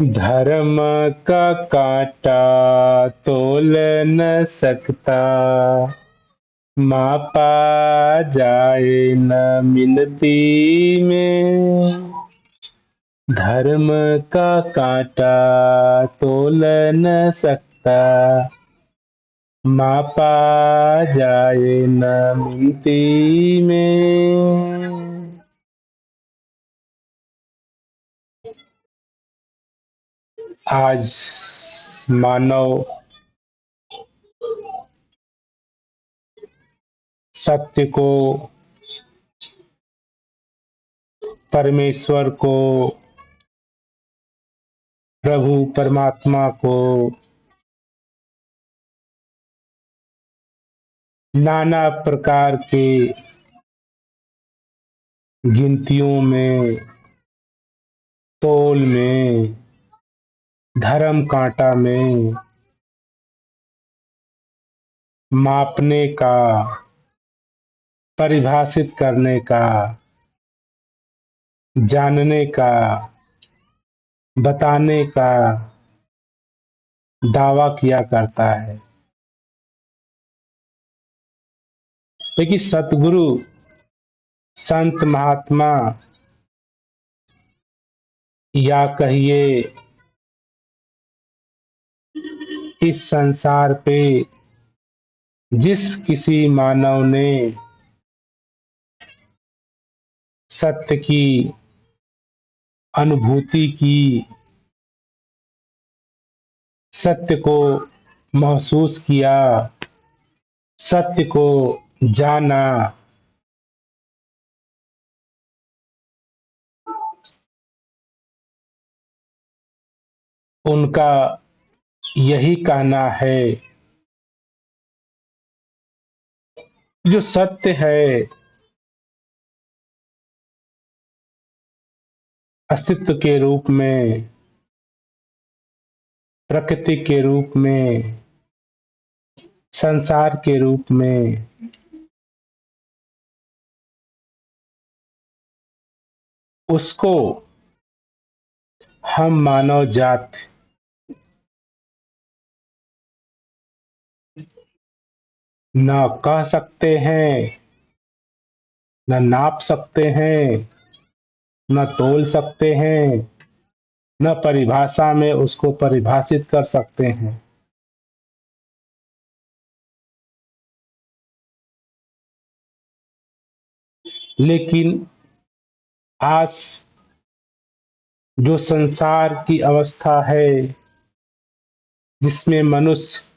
धर्म का कांटा तोल न सकता, मापा जाए न मिनती में। धर्म का कांटा तोल न सकता, मापा जाए न मिनती में। आज मानव सत्य को, परमेश्वर को, प्रभु परमात्मा को नाना प्रकार के गिनतियों में, तौल में, धर्म कांटा में मापने का, परिभाषित करने का, जानने का, बताने का दावा किया करता है। लेकिन सतगुरु, संत महात्मा, या कहिए इस संसार पे जिस किसी मानव ने सत्य की अनुभूति की, सत्य को महसूस किया, सत्य को जाना, उनका यही कहना है, जो सत्य है अस्तित्व के रूप में, प्रकृति के रूप में, संसार के रूप में, उसको हम मानव जात न कह सकते हैं, न नाप सकते हैं, न तोल सकते हैं, न परिभाषा में उसको परिभाषित कर सकते हैं। लेकिन आज जो संसार की अवस्था है, जिसमें मनुष्य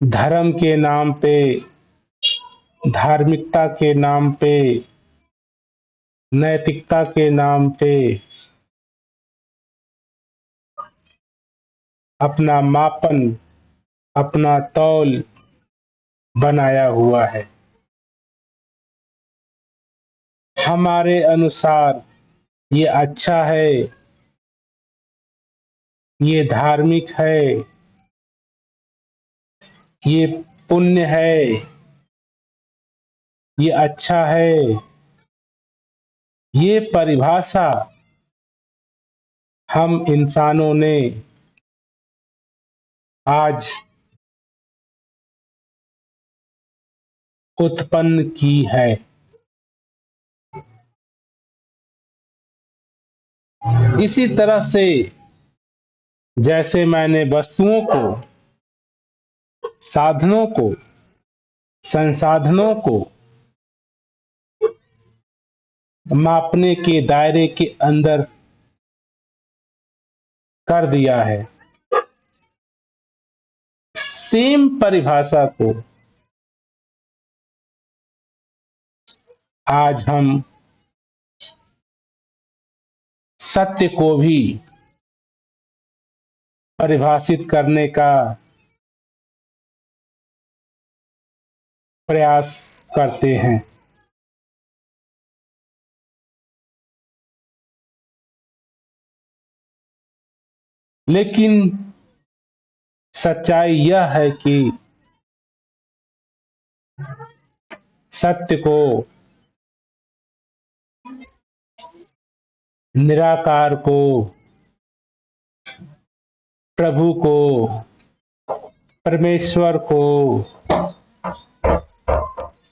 धर्म के नाम पे, धार्मिकता के नाम पे, नैतिकता के नाम पे अपना मापन, अपना तौल बनाया हुआ है। हमारे अनुसार ये अच्छा है, ये धार्मिक है, ये पुण्य है, ये अच्छा है, ये परिभाषा हम इंसानों ने आज उत्पन्न की है। इसी तरह से जैसे मैंने वस्तुओं को, साधनों को, संसाधनों को मापने के दायरे के अंदर कर दिया है, सेम परिभाषा को आज हम सत्य को भी परिभाषित करने का प्रयास करते हैं। लेकिन सच्चाई यह है कि सत्य को निराकार को, प्रभु को, परमेश्वर को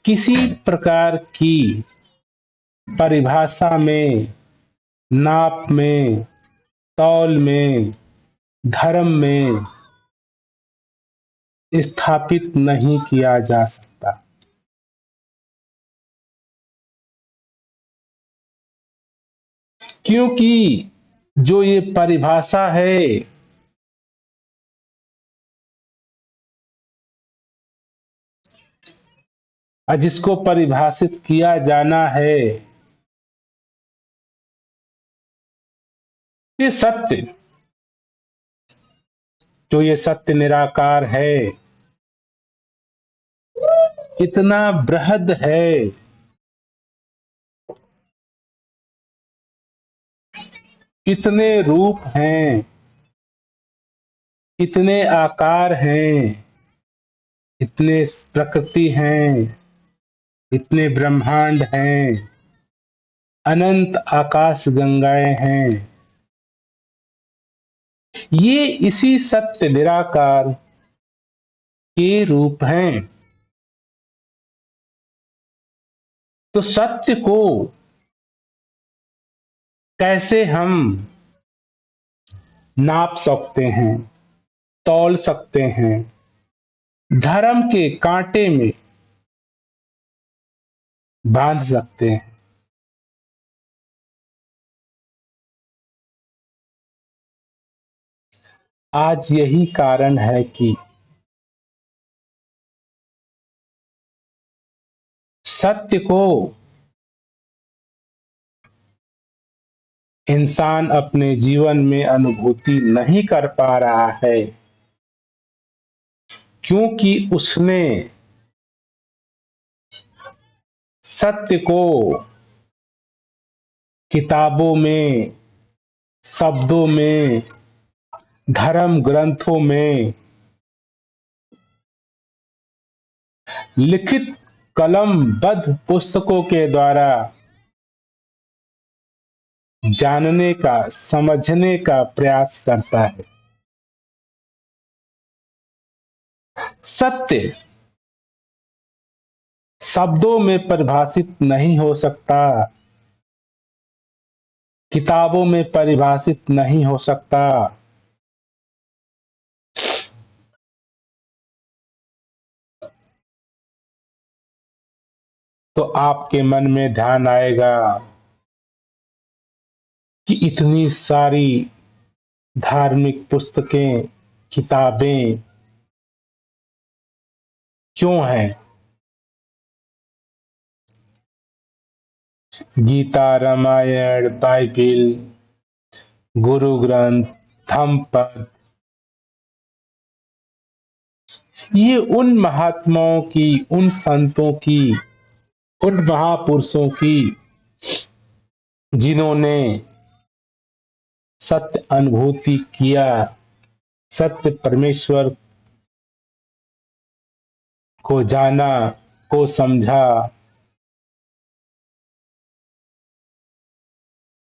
किसी प्रकार की परिभाषा में, नाप में, तौल में, धर्म में स्थापित नहीं किया जा सकता। क्योंकि जो ये परिभाषा है, जिसको परिभाषित किया जाना है, ये सत्य, जो ये सत्य निराकार है, इतना बृहद है, इतने रूप हैं, इतने आकार हैं, इतने प्रकृति हैं, इतने ब्रह्मांड हैं, अनंत आकाश गंगाएं हैं। ये इसी सत्य निराकार के रूप हैं। तो सत्य को कैसे हम नाप सकते हैं, तौल सकते हैं, धर्म के कांटे में बांध सकते हैं? आज यही कारण है कि सत्य को इंसान अपने जीवन में अनुभूति नहीं कर पा रहा है, क्योंकि उसने सत्य को किताबों में, शब्दों में, धर्म ग्रंथों में, लिखित कलमबद्ध पुस्तकों के द्वारा जानने का, समझने का प्रयास करता है। सत्य शब्दों में परिभाषित नहीं हो सकता, किताबों में परिभाषित नहीं हो सकता। तो आपके मन में ध्यान आएगा कि इतनी सारी धार्मिक पुस्तकें, किताबें क्यों हैं? गीता, रामायण, बाइबिल, गुरु ग्रंथ, धम्मपद, ये उन महात्माओं की, उन संतों की, उन महापुरुषों की जिन्होंने सत्य अनुभूति किया, सत्य परमेश्वर को जाना, को समझा,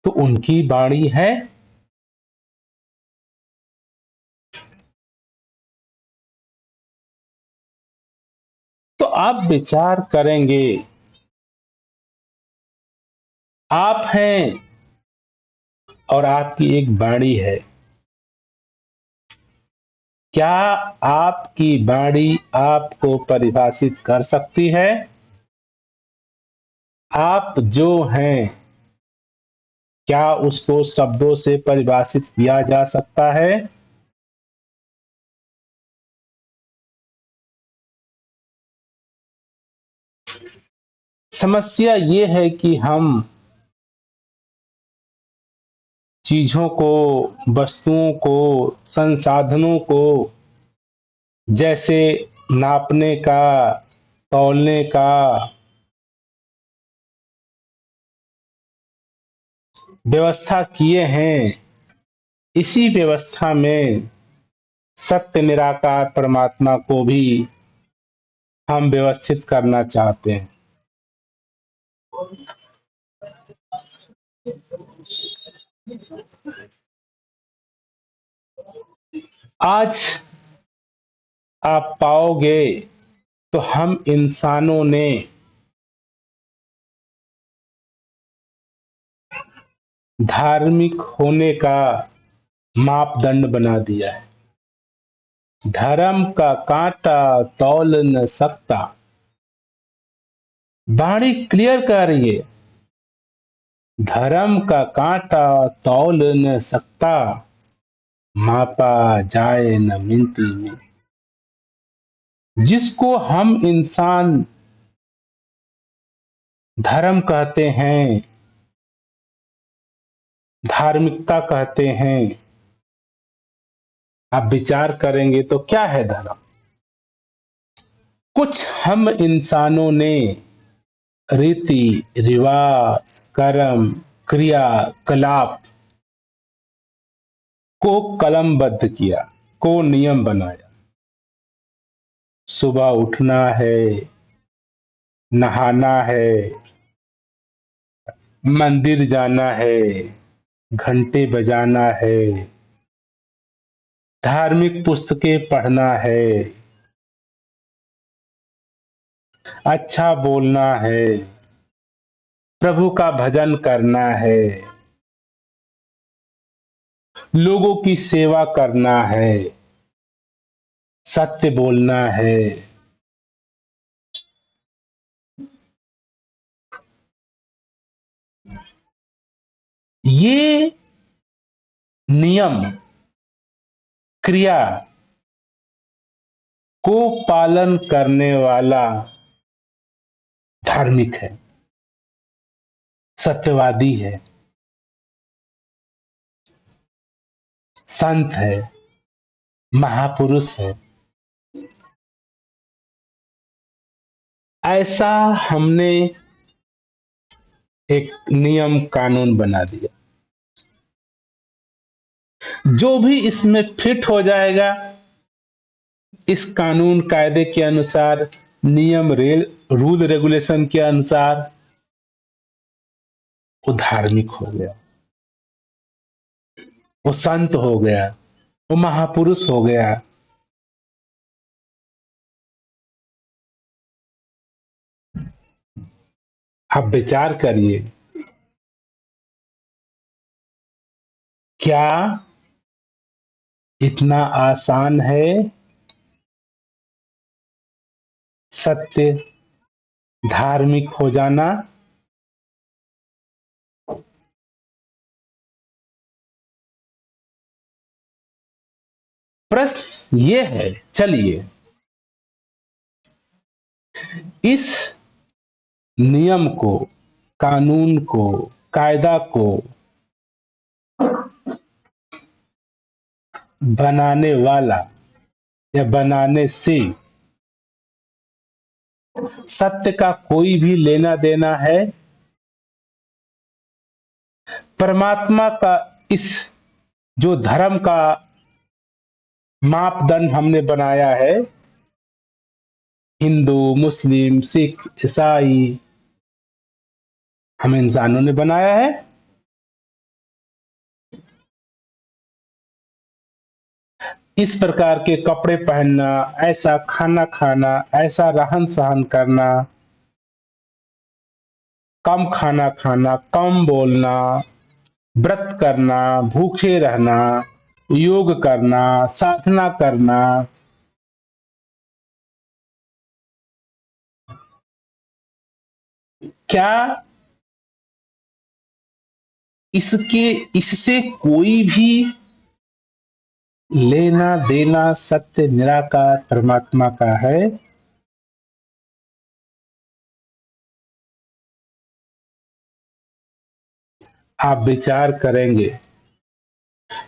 तो उनकी वाणी है। तो आप विचार करेंगे, आप हैं और आपकी एक वाणी है। क्या आपकी वाणी आपको परिभाषित कर सकती है? आप जो हैं, क्या उसको शब्दों से परिभाषित किया जा सकता है? समस्या ये है कि हम चीजों को, वस्तुओं को, संसाधनों को जैसे नापने का, तौलने का, व्यवस्था किए हैं, इसी व्यवस्था में सत्य निराकार परमात्मा को भी हम व्यवस्थित करना चाहते हैं। आज आप पाओगे तो हम इंसानों ने धार्मिक होने का मापदंड बना दिया है। धर्म का कांटा तौल न सकता। वाणी क्लियर कर रही है, धर्म का कांटा तौल न सकता, मापा जाए न मिनती में। जिसको हम इंसान धर्म कहते हैं, धार्मिकता कहते हैं, आप विचार करेंगे तो क्या है धर्म? कुछ हम इंसानों ने रीति रिवाज कर्म क्रिया कलाप को कलमबद्ध किया, को नियम बनाया। सुबह उठना है, नहाना है, मंदिर जाना है, घंटे बजाना है, धार्मिक पुस्तकें पढ़ना है, अच्छा बोलना है, प्रभु का भजन करना है, लोगों की सेवा करना है, सत्य बोलना है। ये नियम क्रिया को पालन करने वाला धार्मिक है, सत्यवादी है, संत है, महापुरुष है। ऐसा हमने एक नियम कानून बना दिया। जो भी इसमें फिट हो जाएगा, इस कानून कायदे के अनुसार, नियम रूल रेगुलेशन के अनुसार, वो धार्मिक हो गया, वो संत हो गया, वो महापुरुष हो गया। आप विचार करिए, क्या इतना आसान है सत्य धार्मिक हो जाना? प्रश्न ये है, चलिए इस नियम को, कानून को, कायदा को बनाने वाला या बनाने से सत्य का कोई भी लेना देना है? परमात्मा का इस जो धर्म का मापदंड हमने बनाया है, हिंदू मुस्लिम सिख ईसाई, हम इंसानों ने बनाया है। इस प्रकार के कपड़े पहनना, ऐसा खाना खाना, ऐसा रहन सहन करना, कम खाना खाना, कम बोलना, व्रत करना, भूखे रहना, योग करना, साधना करना, क्या इसके इससे कोई भी लेना देना सत्य निराकार परमात्मा का है? आप विचार करेंगे,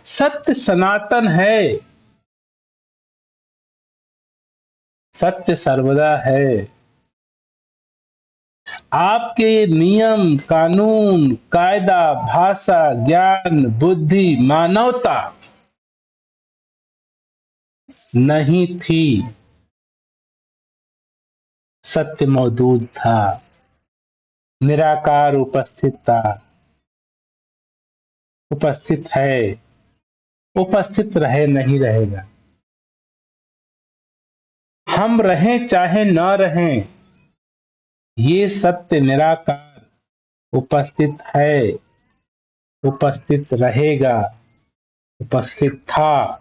सत्य सनातन है, सत्य सर्वदा है। आपके नियम कानून कायदा भाषा ज्ञान बुद्धि मानवता नहीं थी, सत्य मौजूद था, निराकार उपस्थित था। उपस्थित है, उपस्थित रहे नहीं रहेगा। हम रहें चाहे न रहें, ये सत्य निराकार उपस्थित है, उपस्थित रहेगा, उपस्थित था।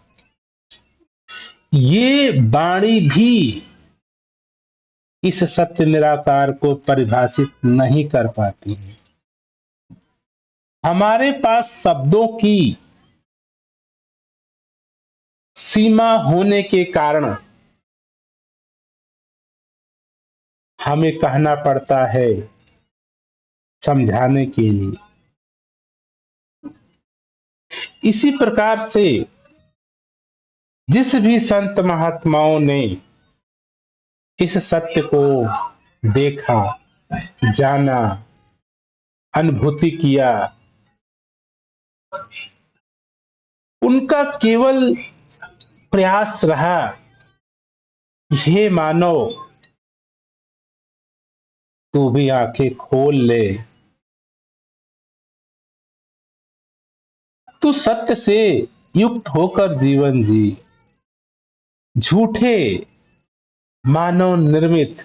ये वाणी भी इस सत्य निराकार को परिभाषित नहीं कर पाती है। हमारे पास शब्दों की सीमा होने के कारण हमें कहना पड़ता है समझाने के लिए। इसी प्रकार से जिस भी संत महात्माओं ने इस सत्य को देखा, जाना, अनुभूति किया, उनका केवल प्रयास रहा, हे मानव तू भी आंखें खोल ले, तू सत्य से युक्त होकर जीवन जी। झूठे मानव निर्मित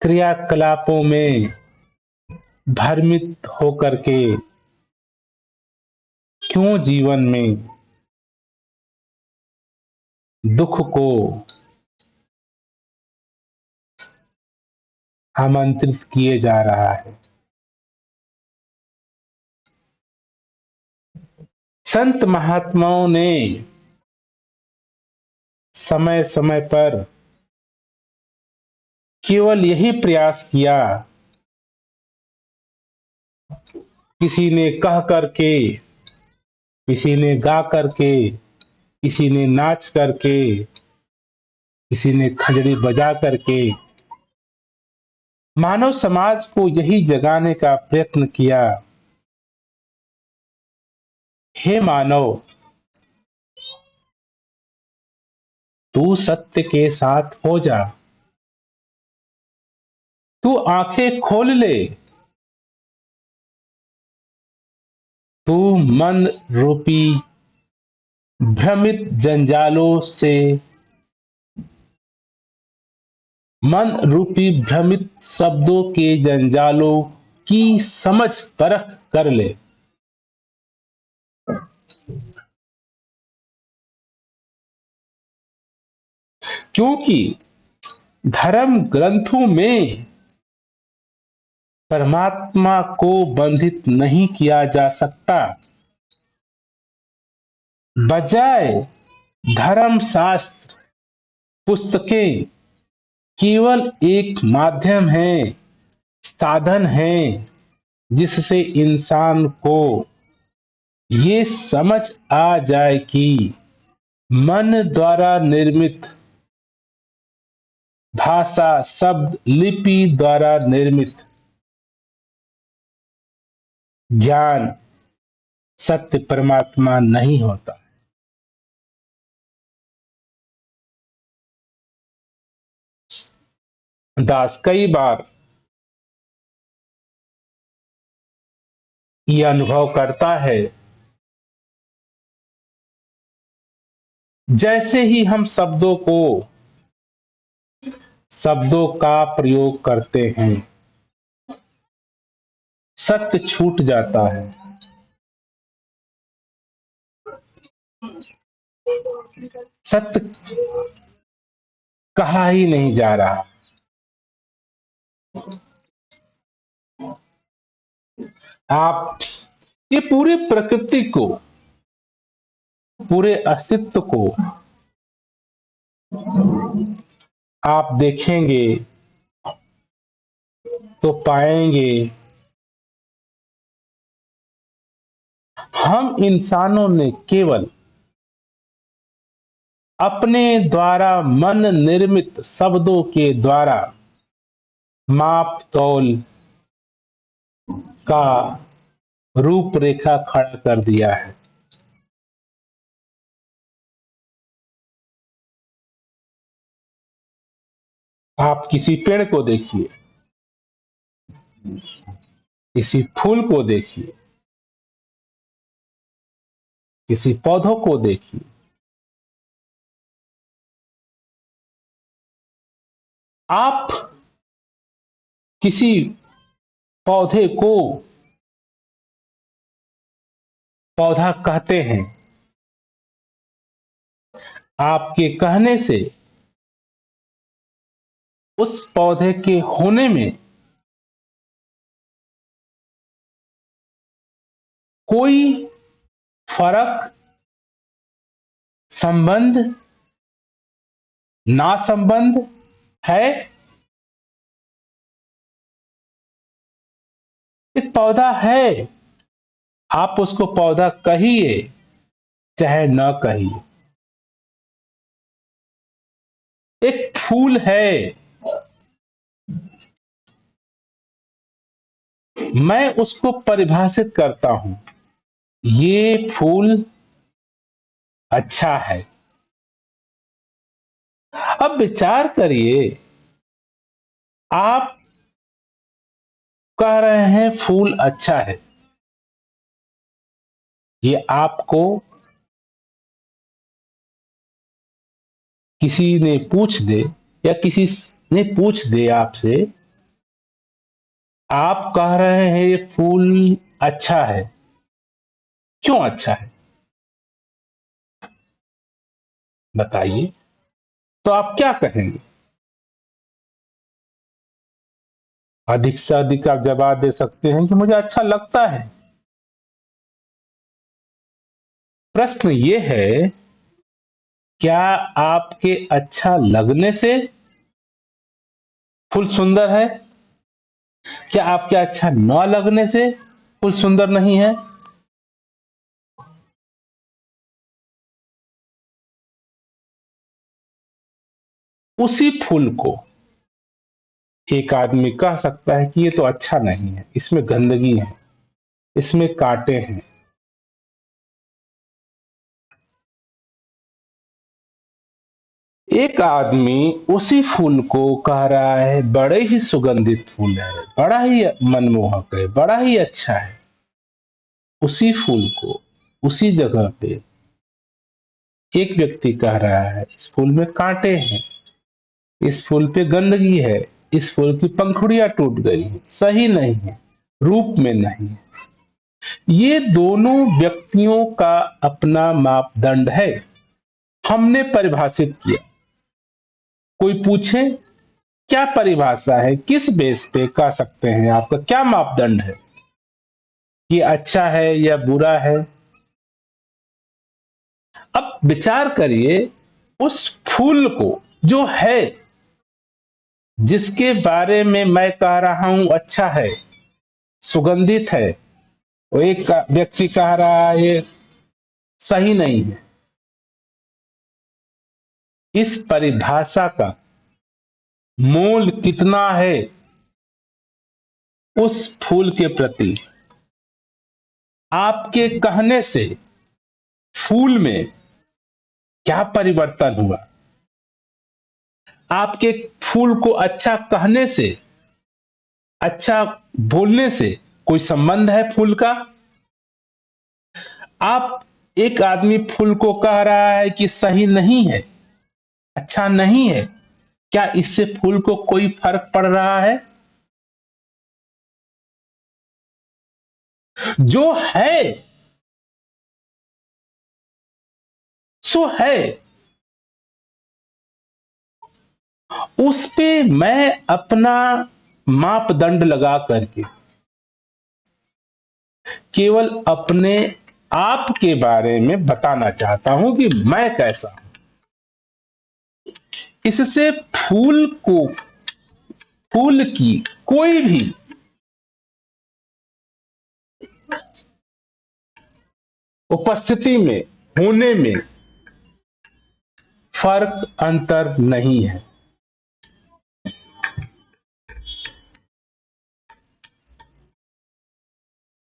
क्रियाकलापों में भ्रमित होकर के क्यों जीवन में दुख को आमंत्रित किए जा रहा है। संत महात्माओं ने समय समय पर केवल यही प्रयास किया, किसी ने कह करके, किसी ने गा करके, किसी ने नाच करके, किसी ने खंजरी बजा करके मानव समाज को यही जगाने का प्रयत्न किया, हे मानव तू सत्य के साथ हो जा, तू आंखें खोल ले, तू मन रूपी भ्रमित जंजालों से, मन रूपी भ्रमित शब्दों के जंजालों की समझ परख कर ले। क्योंकि धर्म ग्रंथों में परमात्मा को बंधित नहीं किया जा सकता, बजाय धर्म शास्त्र पुस्तकें केवल एक माध्यम है, साधन है, जिससे इंसान को ये समझ आ जाए कि मन द्वारा निर्मित भाषा, शब्द, लिपि द्वारा निर्मित ज्ञान सत्य परमात्मा नहीं होता। दास कई बार ये अनुभव करता है, जैसे ही हम शब्दों का प्रयोग करते हैं, सत्य छूट जाता है। सत्य कहा ही नहीं जा रहा। आप ये पूरी प्रकृति को, पूरे अस्तित्व को आप देखेंगे तो पाएंगे हम इंसानों ने केवल अपने द्वारा मन निर्मित शब्दों के द्वारा माप तौल का रूपरेखा खड़ा कर दिया है। आप किसी पेड़ को देखिए, किसी फूल को देखिए, किसी पौधों को देखिए, आप किसी पौधे को पौधा कहते हैं, आपके कहने से उस पौधे के होने में कोई फर्क, संबंध, ना संबंध है। एक पौधा है, आप उसको पौधा कहिए चाहे न कहिए। एक फूल है, मैं उसको परिभाषित करता हूं, ये फूल अच्छा है। अब विचार करिए, आप कह रहे हैं फूल अच्छा है, ये आपको किसी ने पूछ दे या किसी ने पूछ दे आपसे, आप कह रहे हैं ये फूल अच्छा है, क्यों अच्छा है बताइए, तो आप क्या कहेंगे? अधिक से अधिक आप जवाब दे सकते हैं कि मुझे अच्छा लगता है। प्रश्न ये है, क्या आपके अच्छा लगने से फूल सुंदर है? क्या आपके अच्छा न लगने से फूल सुंदर नहीं है? उसी फूल को एक आदमी कह सकता है कि ये तो अच्छा नहीं है, इसमें गंदगी है, इसमें कांटे हैं। एक आदमी उसी फूल को कह रहा है बड़े ही सुगंधित फूल है, बड़ा ही मनमोहक है, बड़ा ही अच्छा है। उसी फूल को उसी जगह पे एक व्यक्ति कह रहा है इस फूल में कांटे हैं, इस फूल पे गंदगी है, इस फूल की पंखुड़ियां टूट गई हैं, सही नहीं है, रूप में नहीं है। ये दोनों व्यक्तियों का अपना मापदंड है, हमने परिभाषित किया। कोई पूछे क्या परिभाषा है, किस बेस पे कह सकते हैं, आपका क्या मापदंड है कि अच्छा है या बुरा है? अब विचार करिए, उस फूल को जो है, जिसके बारे में मैं कह रहा हूं अच्छा है, सुगंधित है, वो एक व्यक्ति कह रहा है ये सही नहीं है। इस परिभाषा का मोल कितना है उस फूल के प्रति? आपके कहने से फूल में क्या परिवर्तन हुआ? आपके फूल को अच्छा कहने से, अच्छा बोलने से कोई संबंध है फूल का? आप एक आदमी फूल को कह रहा है कि सही नहीं है, अच्छा नहीं है, क्या इससे फूल को कोई फर्क पड़ रहा है? जो है सो है, उस पे मैं अपना मापदंड लगा करके केवल अपने आप के बारे में बताना चाहता हूं कि मैं कैसा हूं। इससे फूल की कोई भी उपस्थिति में, होने में फर्क, अंतर नहीं है।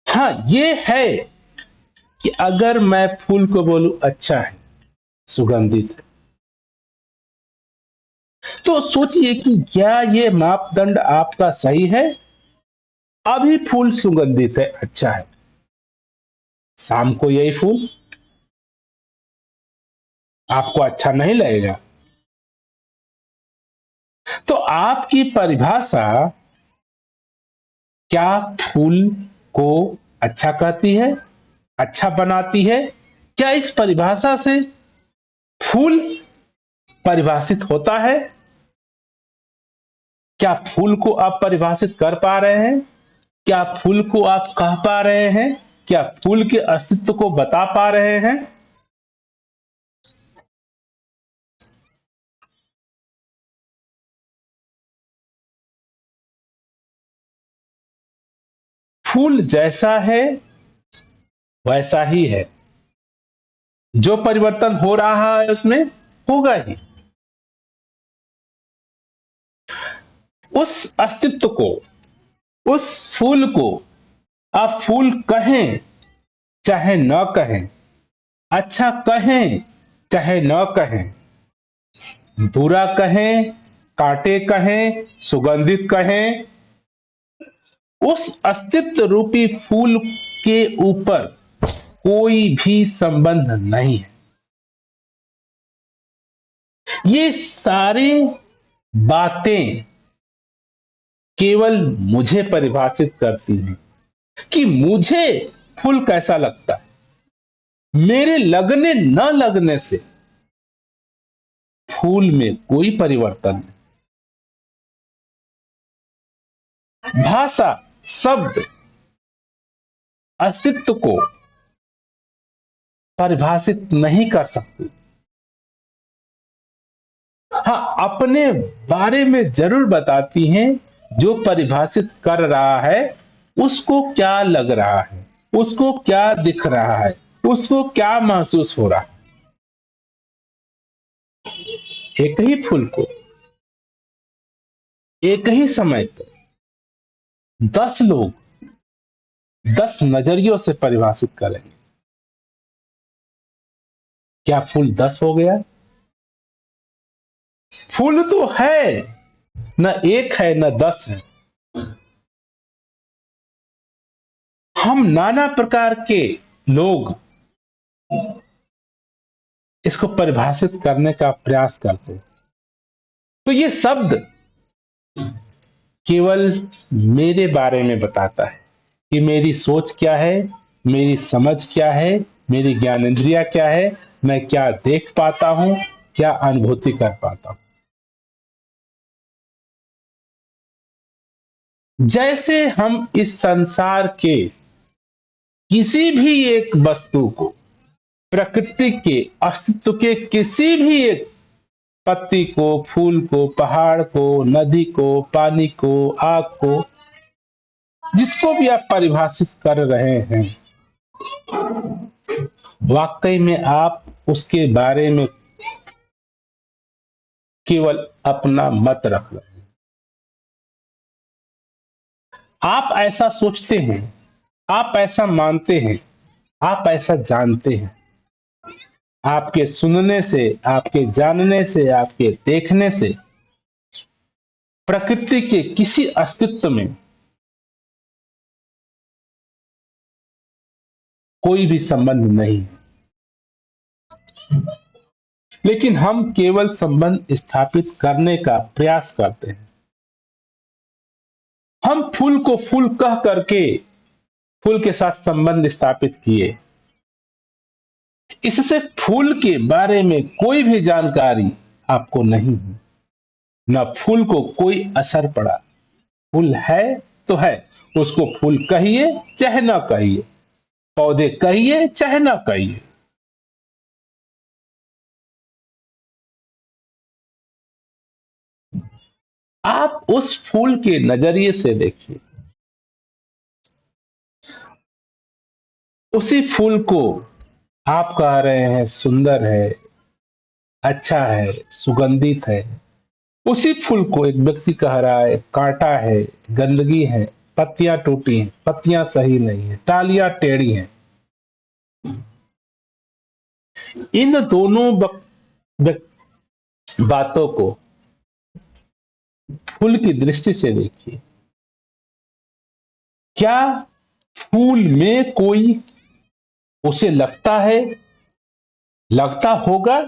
हाँ, ये है कि अगर मैं फूल को बोलूं अच्छा है, सुगंधित है, तो सोचिए कि क्या ये मापदंड आपका सही है? अभी फूल सुगंधित है, अच्छा है, शाम को यही फूल आपको अच्छा नहीं लगेगा। तो आपकी परिभाषा क्या फूल को अच्छा कहती है, अच्छा बनाती है? क्या इस परिभाषा से फूल परिभाषित होता है? क्या फूल को आप परिभाषित कर पा रहे हैं? क्या फूल को आप कह पा रहे हैं? क्या फूल के अस्तित्व को बता पा रहे हैं? फूल जैसा है वैसा ही है। जो परिवर्तन हो रहा है उसमें होगा ही। उस अस्तित्व को, उस फूल को आप फूल कहें चाहे न कहें, अच्छा कहें चाहे न कहें, बुरा कहें, कांटे कहें, सुगंधित कहें, उस अस्तित्व रूपी फूल के ऊपर कोई भी संबंध नहीं है। ये सारी बातें केवल मुझे परिभाषित करती हैं कि मुझे फूल कैसा लगता है। मेरे लगने न लगने से फूल में कोई परिवर्तन नहीं। भाषा, शब्द अस्तित्व को परिभाषित नहीं कर सकती। हाँ, अपने बारे में जरूर बताती हैं। जो परिभाषित कर रहा है उसको क्या लग रहा है, उसको क्या दिख रहा है, उसको क्या महसूस हो रहा है। एक ही फूल को एक ही समय पर 10 लोग 10 नजरियों से परिभाषित करेंगे। क्या फूल 10 हो गया? फूल तो है, न एक है न 10 है। हम नाना प्रकार के लोग इसको परिभाषित करने का प्रयास करते हैं। तो ये शब्द केवल मेरे बारे में बताता है कि मेरी सोच क्या है, मेरी समझ क्या है, मेरी ज्ञानेंद्रिया क्या है, मैं क्या देख पाता हूं, क्या अनुभूति कर पाता हूं। जैसे हम इस संसार के किसी भी एक वस्तु को, प्रकृति के अस्तित्व के किसी भी एक पत्ती को, फूल को, पहाड़ को, नदी को, पानी को, आग को, जिसको भी आप परिभाषित कर रहे हैं, वाकई में आप उसके बारे में केवल अपना मत रख रहे हैं। आप ऐसा सोचते हैं, आप ऐसा मानते हैं, आप ऐसा जानते हैं। आपके सुनने से, आपके जानने से, आपके देखने से प्रकृति के किसी अस्तित्व में कोई भी संबंध नहीं। लेकिन हम केवल संबंध स्थापित करने का प्रयास करते हैं। हम फूल को फूल कह करके फूल के साथ संबंध स्थापित किए। इससे फूल के बारे में कोई भी जानकारी आपको नहीं है, न फूल को कोई असर पड़ा। फूल है तो है, उसको फूल कहिए चाहे ना कहिए, पौधे कहिए चाहे ना कहिए। आप उस फूल के नजरिए से देखिए। उसी फूल को आप कह रहे हैं सुंदर है, अच्छा है, सुगंधित है। उसी फूल को एक व्यक्ति कह रहा है कांटा है, गंदगी है, पत्तियां टूटी हैं, पत्तियां सही नहीं है, टालियां टेढ़ी हैं। इन दोनों बातों को फूल की दृष्टि से देखिए। क्या फूल में कोई उसे लगता है, लगता होगा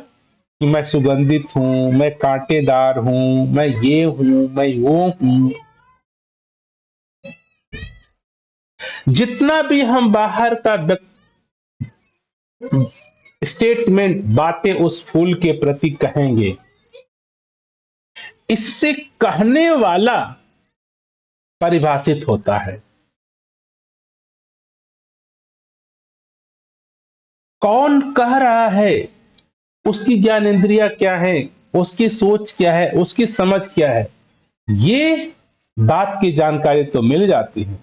कि मैं सुगंधित हूं, मैं कांटेदार हूं, मैं ये हूं, मैं वो हूं। जितना भी हम बाहर का स्टेटमेंट, बातें उस फूल के प्रति कहेंगे, इससे कहने वाला परिभाषित होता है। कौन कह रहा है, उसकी ज्ञान इंद्रिया क्या है, उसकी सोच क्या है, उसकी समझ क्या है, ये बात की जानकारी तो मिल जाती है,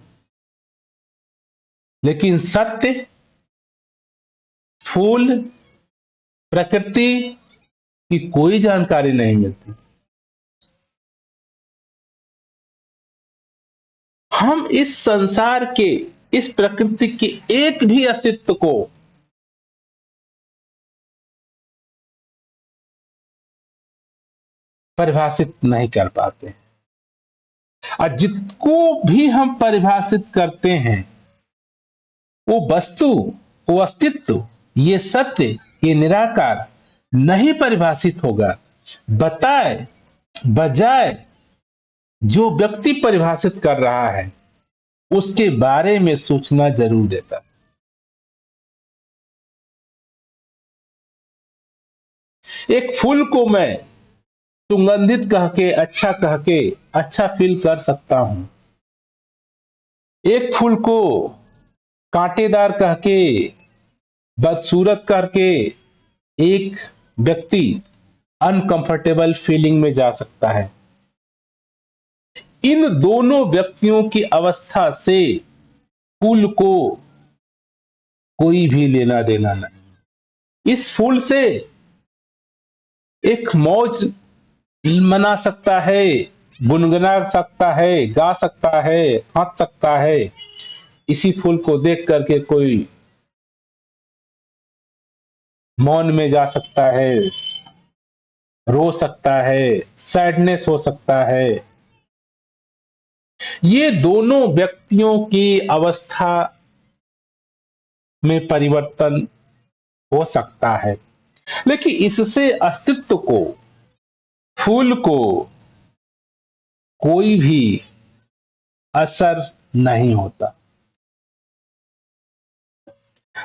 लेकिन सत्य, फूल, प्रकृति की कोई जानकारी नहीं मिलती। हम इस संसार के, इस प्रकृति के एक भी अस्तित्व को परिभाषित नहीं कर पाते, और जितको भी हम परिभाषित करते हैं, वो वस्तु, वो अस्तित्व, ये सत्य, ये निराकार नहीं परिभाषित होगा। बताए बजाय जो व्यक्ति परिभाषित कर रहा है उसके बारे में सूचना जरूर देता। एक फूल को मैं सुगंधित कह के, अच्छा फील कर सकता हूं। एक फूल को कांटेदार कह के, बदसूरत करके एक व्यक्ति अनकंफर्टेबल फीलिंग में जा सकता है। इन दोनों व्यक्तियों की अवस्था से फूल को कोई भी लेना देना नहीं। इस फूल से एक मौज मना सकता है, गुनगुना सकता है, गा सकता है, हंस सकता है। इसी फूल को देख करके कोई मौन में जा सकता है, रो सकता है, सैडनेस हो सकता है। ये दोनों व्यक्तियों की अवस्था में परिवर्तन हो सकता है, लेकिन इससे अस्तित्व को, फूल को कोई भी असर नहीं होता।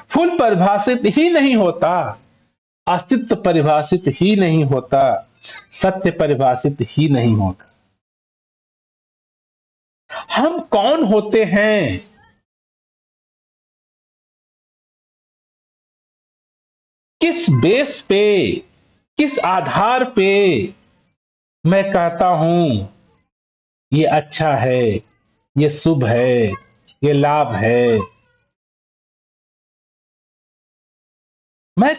फूल परिभाषित ही नहीं होता, अस्तित्व परिभाषित ही नहीं होता, सत्य परिभाषित ही नहीं होता। हम कौन होते हैं, किस बेस पे, किस आधार पे मैं कहता हूं ये अच्छा है, ये शुभ है, ये लाभ है। मैं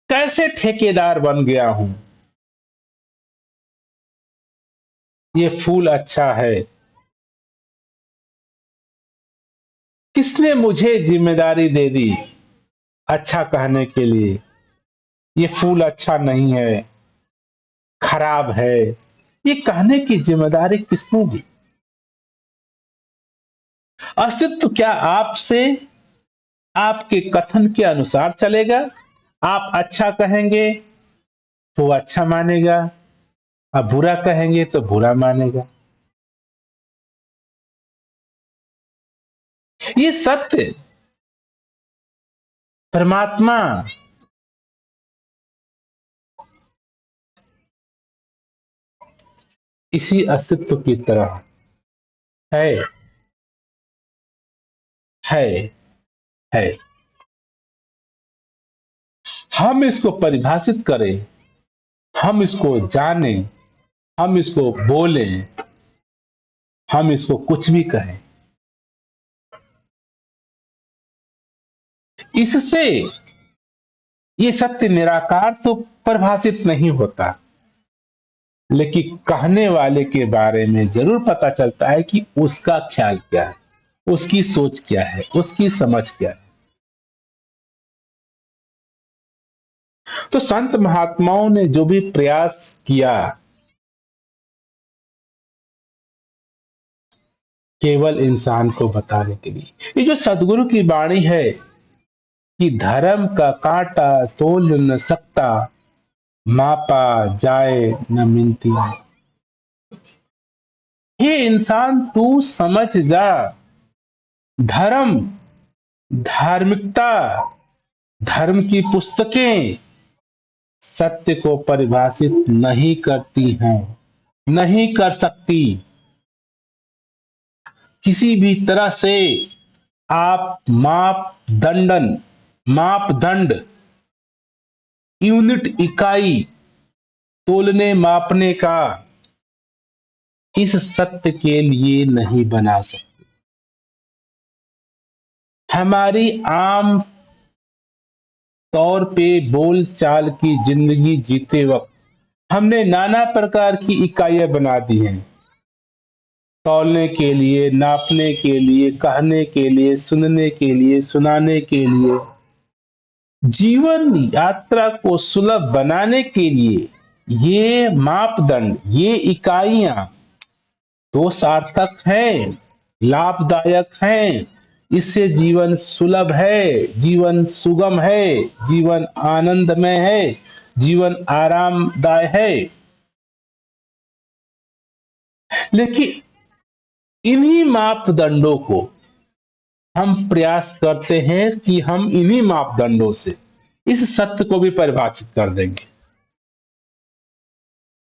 कैसे ठेकेदार बन गया हूं, ये फूल अच्छा है, किसने मुझे जिम्मेदारी दे दी अच्छा कहने के लिए, ये फूल अच्छा नहीं है, खराब है, ये कहने की जिम्मेदारी किसने दी। अस्तित्व क्या आपसे, आपके कथन के अनुसार चलेगा? आप अच्छा कहेंगे तो अच्छा मानेगा, अब बुरा कहेंगे तो बुरा मानेगा। ये सत्य, परमात्मा इसी अस्तित्व की तरह है, है, है। हम इसको परिभाषित करें, हम इसको जानें, हम इसको बोलें, हम इसको कुछ भी कहें, इससे ये सत्य निराकार तो परिभाषित नहीं होता, लेकिन कहने वाले के बारे में जरूर पता चलता है कि उसका ख्याल क्या है, उसकी सोच क्या है, उसकी समझ क्या है। तो संत महात्माओं ने जो भी प्रयास किया, केवल इंसान को बताने के लिए। ये जो सदगुरु की वाणी है कि धर्म का कांटा तोल न सकता, मापा जाए न मिनती। हे इंसान तू समझ जा, धर्म, धार्मिकता, धर्म की पुस्तकें सत्य को परिभाषित नहीं करती हैं, नहीं कर सकती। किसी भी तरह से आप मापदंड, यूनिट, इकाई, तोलने मापने का इस सत्य के लिए नहीं बना सकते। हमारी आम तौर पे बोल चाल की जिंदगी जीते वक्त हमने नाना प्रकार की इकाइयां बना दी हैं, तौलने के लिए, नापने के लिए, कहने के लिए, सुनने के लिए, सुनाने के लिए, जीवन यात्रा को सुलभ बनाने के लिए ये मापदंड, ये इकाइयां तो सार्थक हैं, लाभदायक हैं। इससे जीवन सुलभ है, जीवन सुगम है, जीवन आनंदमय है, जीवन आरामदायक है। लेकिन इन्हीं मापदंडों को हम प्रयास करते हैं कि हम इन्हीं मापदंडों से इस सत्य को भी परिभाषित कर देंगे।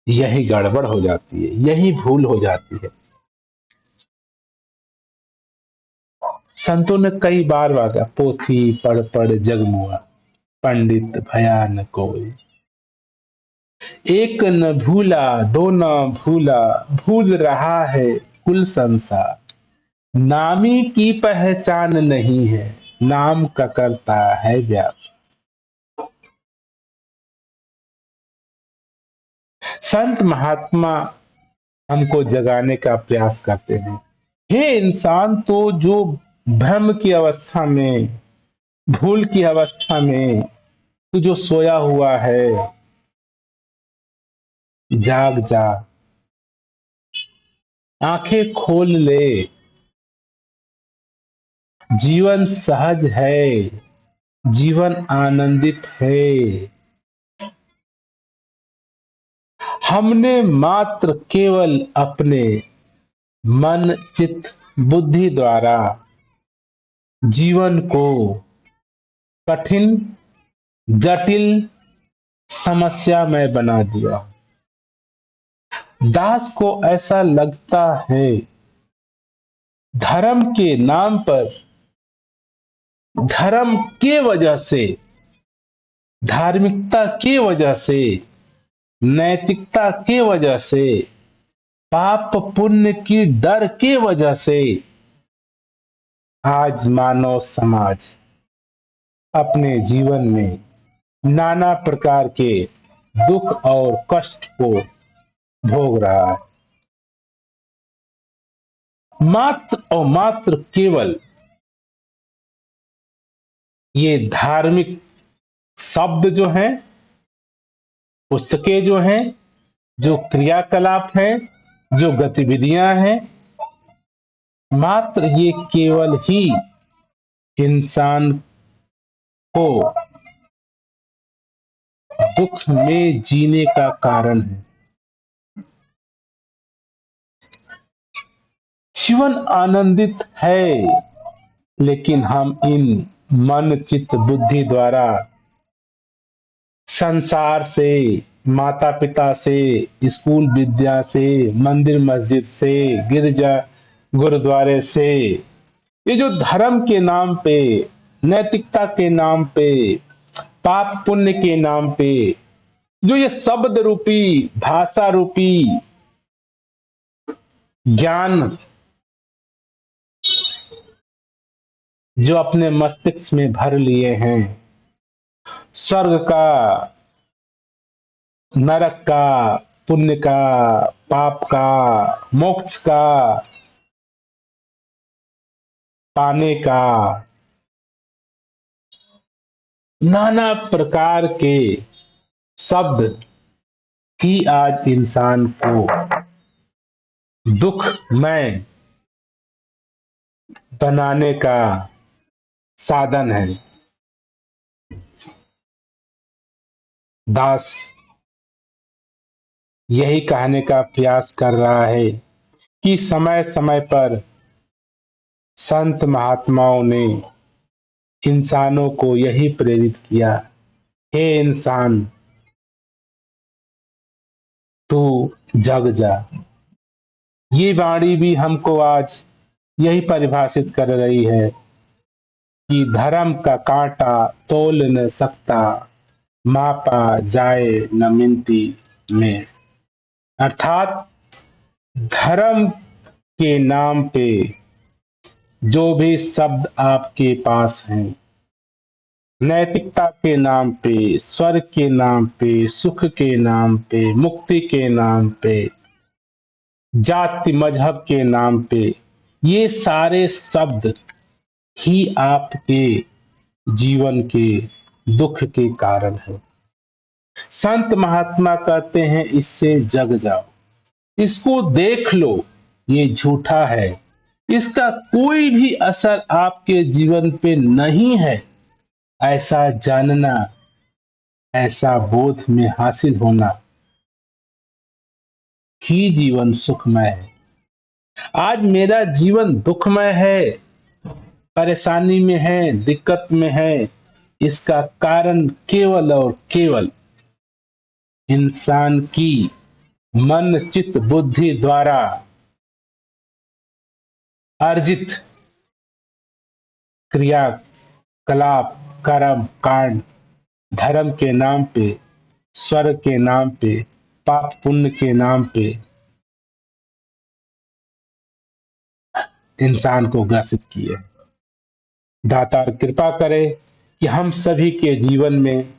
यही गड़बड़ हो जाती है, यही भूल हो जाती है। संतों ने कई बार वादा, पोथी पढ़ पढ़ जगमुआ, पंडित भया न कोई। एक न भूला दो न भूला, भूल रहा है कुल संसार। नामी की पहचान नहीं है, नाम का करता है व्याप। संत महात्मा हमको जगाने का प्रयास करते हैं। हे इंसान, तो जो भ्रम की अवस्था में, भूल की अवस्था में तू जो सोया हुआ है, जाग जा, आंखें खोल ले। जीवन सहज है, जीवन आनंदित है। हमने मात्र केवल अपने मन, चित्त, बुद्धि द्वारा जीवन को कठिन, जटिल, समस्यामय बना दिया। दास को ऐसा लगता है धर्म के नाम पर, धर्म के वजह से, धार्मिकता की वजह से, नैतिकता की वजह से, पाप पुण्य की डर की वजह से आज मानव समाज अपने जीवन में नाना प्रकार के दुख और कष्ट को भोग रहा है। मात्र और मात्र केवल ये धार्मिक शब्द जो हैं, पुस्तकें जो हैं, जो क्रियाकलाप हैं, जो गतिविधियां हैं, मात्र ये केवल ही इंसान को दुख में जीने का कारण है। जीवन आनंदित है, लेकिन हम इन मन, चित्त, बुद्धि द्वारा संसार से, माता पिता से, स्कूल विद्या से, मंदिर मस्जिद से, गिरजा गुरुद्वारे से, ये जो धर्म के नाम पे, नैतिकता के नाम पे, पाप पुण्य के नाम पे, जो ये शब्द रूपी, भाषा रूपी ज्ञान जो अपने मस्तिष्क में भर लिए हैं, स्वर्ग का, नरक का, पुण्य का, पाप का, मोक्ष का पाने का, नाना प्रकार के शब्द ही आज इंसान को दुखमय बनाने का साधन है। दास यही कहने का प्रयास कर रहा है कि समय समय पर संत महात्माओं ने इंसानों को यही प्रेरित किया, हे इंसान तू जग जा। ये वाणी भी हमको आज यही परिभाषित कर रही है कि धर्म का कांटा तोल न सकता, मापा जाए न मिनती में। अर्थात धर्म के नाम पे जो भी शब्द आपके पास हैं, नैतिकता के नाम पे, स्वर्ग के नाम पे, सुख के नाम पे, मुक्ति के नाम पे, जाति मजहब के नाम पे, ये सारे शब्द ही आपके जीवन के दुख के कारण है। संत महात्मा कहते हैं इससे जग जाओ, इसको देख लो, ये झूठा है, इसका कोई भी असर आपके जीवन पे नहीं है, ऐसा जानना, ऐसा बोध में हासिल होना ही जीवन सुखमय है। आज मेरा जीवन दुखमय है, परेशानी में है, दिक्कत में है, इसका कारण केवल और केवल इंसान की मन चित्त बुद्धि द्वारा अर्जित क्रिया कलाप कर्म कांड, धर्म के नाम पे, स्वर्ग के नाम पे, पाप पुण्य के नाम पे इंसान को ग्रसित किए। दातार कृपा करे कि हम सभी के जीवन में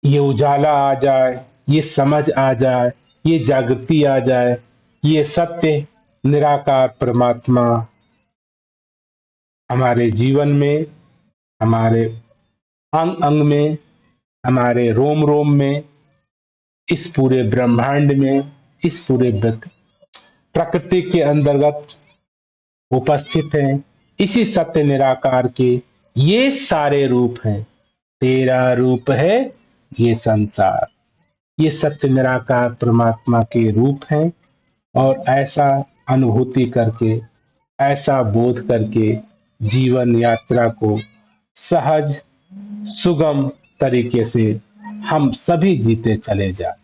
ये उजाला आ जाए, ये समझ आ जाए, ये जागृति आ जाए, ये सत्य निराकार परमात्मा हमारे जीवन में, हमारे अंग अंग में, हमारे रोम रोम में, इस पूरे ब्रह्मांड में, इस पूरे प्रकृति के अंतर्गत उपस्थित हैं। इसी सत्य निराकार के ये सारे रूप हैं। तेरा रूप है ये संसार, ये सत्य निराकार परमात्मा के रूप हैं। और ऐसा अनुभूति करके, ऐसा बोध करके जीवन यात्रा को सहज सुगम तरीके से हम सभी जीते चले जाए।